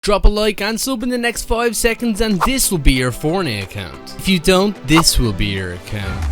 Drop a like and sub in the next 5 seconds and this will be your Fortnite account. If you don't, this will be your account.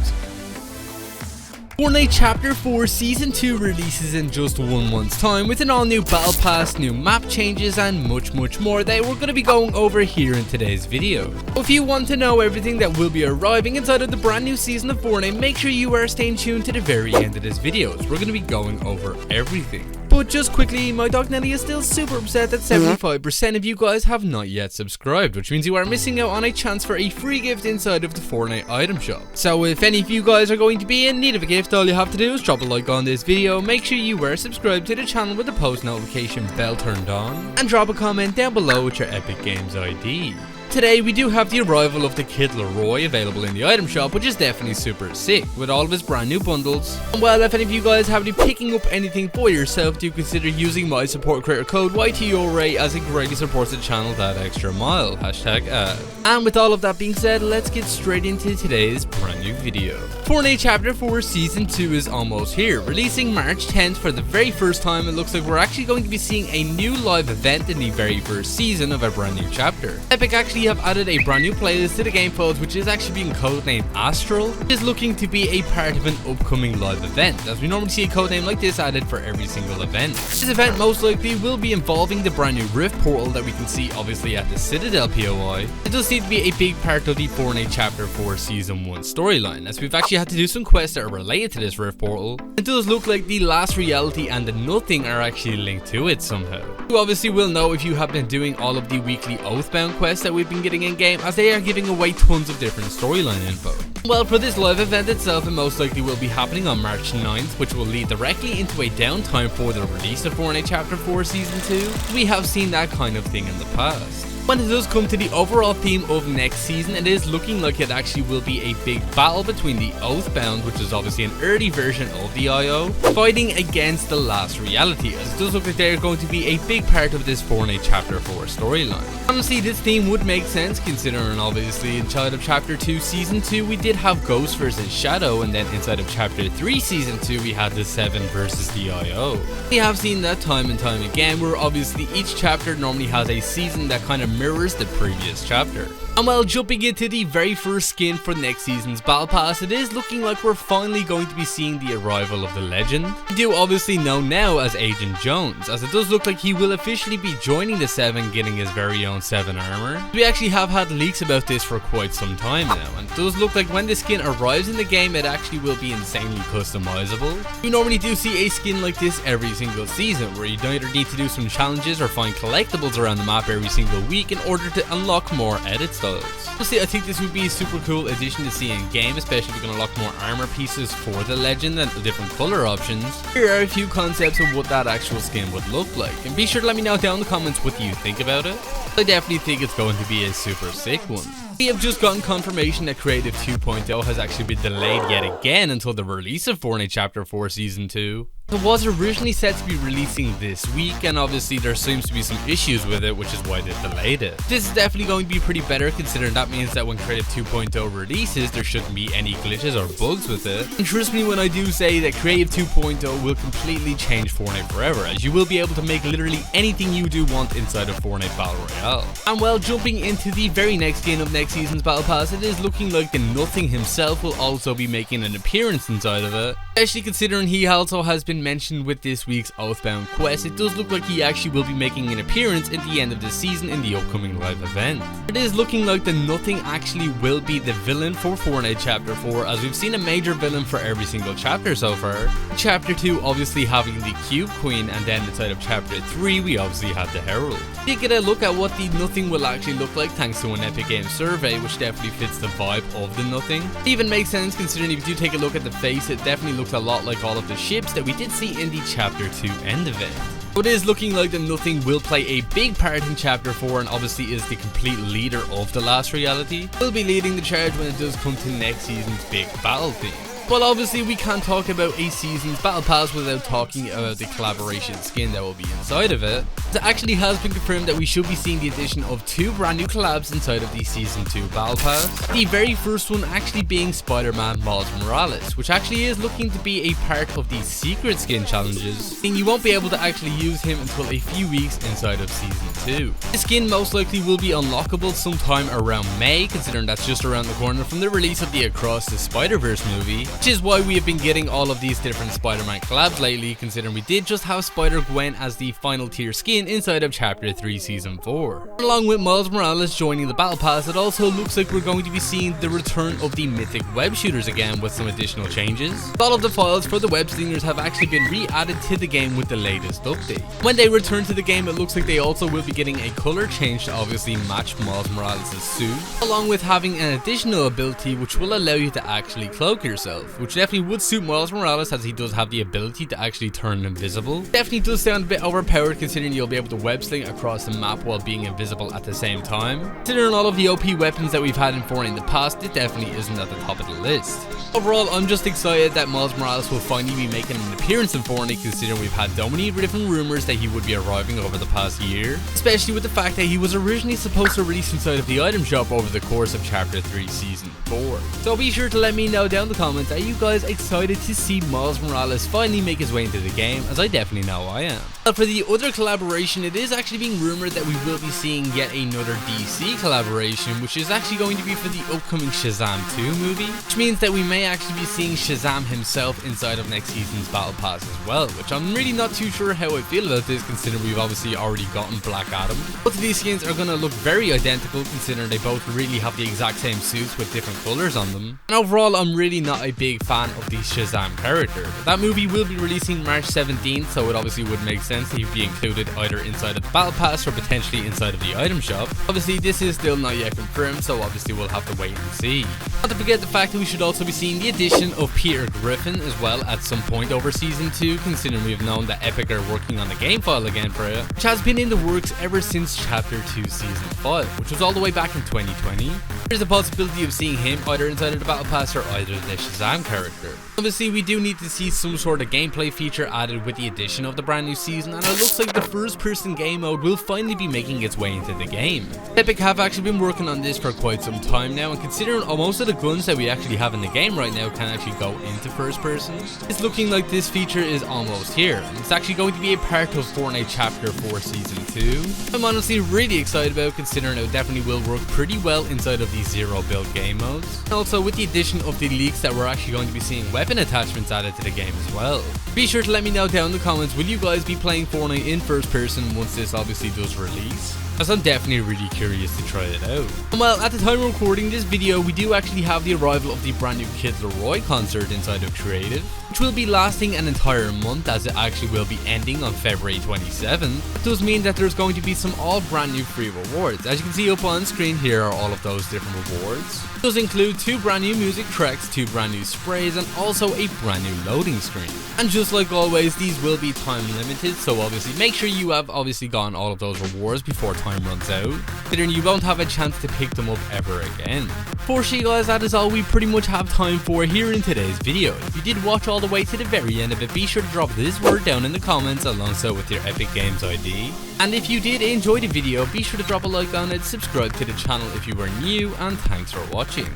Fortnite Chapter 4 Season 2 releases in just 1 month's time with an all new battle pass, new map changes and much more that we're going to be going over here in today's video. If you want to know everything that will be arriving inside of the brand new season of Fortnite, make sure you are staying tuned to the very end of this video as we're going to be going over everything. But just quickly, my dog Nelly is still super upset that 75% of you guys have not yet subscribed, which means you are missing out on a chance for a free gift inside of the Fortnite item shop. So if any of you guys are going to be in need of a gift, all you have to do is drop a like on this video, make sure you are subscribed to the channel with the post notification bell turned on, and drop a comment down below with your Epic Games ID. Today we do have the arrival of the kid Laroi available in the item shop, which is definitely super sick with all of his brand new bundles. And well, if any of you guys have been picking up anything for yourself, do consider using my support creator code YTORAY as it greatly supports the channel that extra mile. #ad. And with all of that being said, let's get straight into today's brand new video. Fortnite Chapter 4 Season 2 is almost here, releasing March 10th for the very first time. It looks like we're actually going to be seeing a new live event in the very first season of a brand new chapter. Epic actually have added a brand new playlist to the game files, which is actually being codenamed Astral, which is looking to be a part of an upcoming live event, as we normally see a codename like this added for every single event. This event most likely will be involving the brand new Rift portal that we can see obviously at the Citadel POI. It does seem to be a big part of the Fortnite Chapter 4 Season 1 storyline, as we've actually had to do some quests that are related to this Rift portal. It does look like the Last Reality and the Nothing are actually linked to it somehow. You obviously will know if you have been doing all of the weekly Oathbound quests that we've been getting in game, as they are giving away tons of different storyline info. Well, for this live event itself, it most likely will be happening on March 9th, which will lead directly into a downtime for the release of Fortnite Chapter 4 Season 2. We have seen that kind of thing in the past. When it does come to the overall theme of next season, it is looking like it actually will be a big battle between the Oathbound, which is obviously an early version of the IO, fighting against the Last Reality, as it does look like they're going to be a big part of this Fortnite Chapter 4 storyline. Honestly, this theme would make sense considering obviously inside of Chapter 2 Season 2 we did have Ghost versus Shadow, and then inside of Chapter 3 Season 2 we had the 7 versus the IO. We have seen that time and time again, where obviously each chapter normally has a season that kind of mirrors the previous chapter. And while jumping into the very first skin for next season's Battle Pass, it is looking like we're finally going to be seeing the arrival of the legend. We do obviously know now as Agent Jones, as it does look like he will officially be joining the 7, getting his very own 7 armor. We actually have had leaks about this for quite some time now, and it does look like when the skin arrives in the game, it actually will be insanely customizable. We normally do see a skin like this every single season, where you either need to do some challenges or find collectibles around the map every single week in order to unlock more edit styles. Honestly, I think this would be a super cool addition to see in game, especially if we can unlock more armor pieces for the legend and different color options. Here are a few concepts of what that actual skin would look like, and be sure to let me know down in the comments what you think about it. I definitely think it's going to be a super sick one. We have just gotten confirmation that Creative 2.0 has actually been delayed yet again until the release of Fortnite Chapter 4 Season 2. It was originally set to be releasing this week, and obviously there seems to be some issues with it, which is why they delayed it. This is definitely going to be pretty better, considering that means that when Creative 2.0 releases, there shouldn't be any glitches or bugs with it. And trust me when I do say that Creative 2.0 will completely change Fortnite forever, as you will be able to make literally anything you do want inside of Fortnite Battle Royale. And well, jumping into the very next skin of next season's Battle Pass, it is looking like the Nothing himself will also be making an appearance inside of it. Especially considering he also has been mentioned with this week's Oathbound quest, it does look like he actually will be making an appearance at the end of the season in the upcoming live event. It is looking like the Nothing actually will be the villain for Fortnite Chapter 4, as we've seen a major villain for every single chapter so far. Chapter 2 obviously having the Cube Queen, and then inside of Chapter 3 we obviously have the Herald. You get a look at what the Nothing will actually look like thanks to an Epic Games survey, which definitely fits the vibe of the Nothing. It even makes sense considering if you do take a look at the face, it definitely looks a lot like all of the ships that we did see in the Chapter 2 end event. But it is looking like the Nothing will play a big part in Chapter 4 and obviously is the complete leader of the Last Reality. Will be leading the charge when it does come to next season's big battle theme. Well, obviously we can't talk about a season's battle pass without talking about the collaboration skin that will be inside of it. It actually has been confirmed that we should be seeing the addition of 2 brand new collabs inside of the season 2 battle pass. The very first one actually being Spider-Man Miles Morales, which actually is looking to be a part of the secret skin challenges, and you won't be able to actually use him until a few weeks inside of season 2. The skin most likely will be unlockable sometime around May, considering that's just around the corner from the release of the Across the Spider-Verse movie, which is why we have been getting all of these different Spider-Man collabs lately, considering we did just have Spider-Gwen as the final tier skin inside of Chapter 3 Season 4. Along with Miles Morales joining the Battle Pass, it also looks like we're going to be seeing the return of the mythic web shooters again with some additional changes. All of the files for the web slingers have actually been re-added to the game with the latest update. When they return to the game, it looks like they also will be getting a color change to obviously match Miles Morales' suit, along with having an additional ability which will allow you to actually cloak yourself, which definitely would suit Miles Morales as he does have the ability to actually turn invisible. Definitely does sound a bit overpowered considering you'll be able to web sling across the map while being invisible at the same time. Considering all of the OP weapons that we've had in Fortnite in the past, it definitely isn't at the top of the list. Overall, I'm just excited that Miles Morales will finally be making an appearance in Fortnite, considering we've had so many different rumors that he would be arriving over the past year, especially with the fact that he was originally supposed to release inside of the item shop over the course of Chapter 3 Season 4. So be sure to let me know down in the comments, are you guys excited to see Miles Morales finally make his way into the game, as I definitely know I am. Now for the other collaboration, it is actually being rumored that we will be seeing yet another DC collaboration, which is actually going to be for the upcoming Shazam 2 movie, which means that we may actually be seeing Shazam himself inside of next season's Battle Pass as well, which I'm really not too sure how I feel about this, considering we've obviously already gotten Black Adam. Both of these skins are going to look very identical, considering they both really have the exact same suits with different colors on them. And overall, I'm really not a big fan of the Shazam character. That movie will be releasing March 17th, so it obviously would make sense that he'd be included either inside of the Battle Pass or potentially inside of the item shop. Obviously, this is still not yet confirmed, so obviously we'll have to wait and see. Not to forget the fact that we should also be seeing the addition of Peter Griffin as well at some point over Season 2, considering we've known that Epic are working on the game file again for it, which has been in the works ever since Chapter 2 Season 5, which was all the way back in 2020. There's a possibility of seeing him either inside of the Battle Pass or either the Shazam character. Obviously, we do need to see some sort of gameplay feature added with the addition of the brand new season, and it looks like the first person game mode will finally be making its way into the game. Epic have actually been working on this for quite some time now, and considering most of the guns that we actually have in the game right now can actually go into first person, it's looking like this feature is almost here, and it's actually going to be a part of Fortnite Chapter 4 Season 2. I'm honestly really excited about it, considering it definitely will work pretty well inside of these zero build game modes. And also with the addition of the leaks that we're actually going to be seeing weapon attachments added to the game as well. Be sure to let me know down in the comments, will you guys be playing Fortnite in first person once this obviously does release? As I'm definitely really curious to try it out. And well, at the time of recording this video, we do actually have the arrival of the brand new Kid Laroi concert inside of Creative, which will be lasting an entire month, as it actually will be ending on February 27th. It does mean that there's going to be some all brand new free rewards. As you can see up on screen, here are all of those different rewards. It does include 2 brand new music tracks, 2 brand new sprays, and also a brand new loading screen. And just like always, these will be time limited, so obviously make sure you have obviously gotten all of those rewards before time runs out, considering you won't have a chance to pick them up ever again. Fortunately guys, that is all we pretty much have time for here in today's video. If you did watch all the way to the very end of it, be sure to drop this word down in the comments alongside with your Epic Games ID. And if you did enjoy the video, be sure to drop a like on it, subscribe to the channel if you were new, and thanks for watching.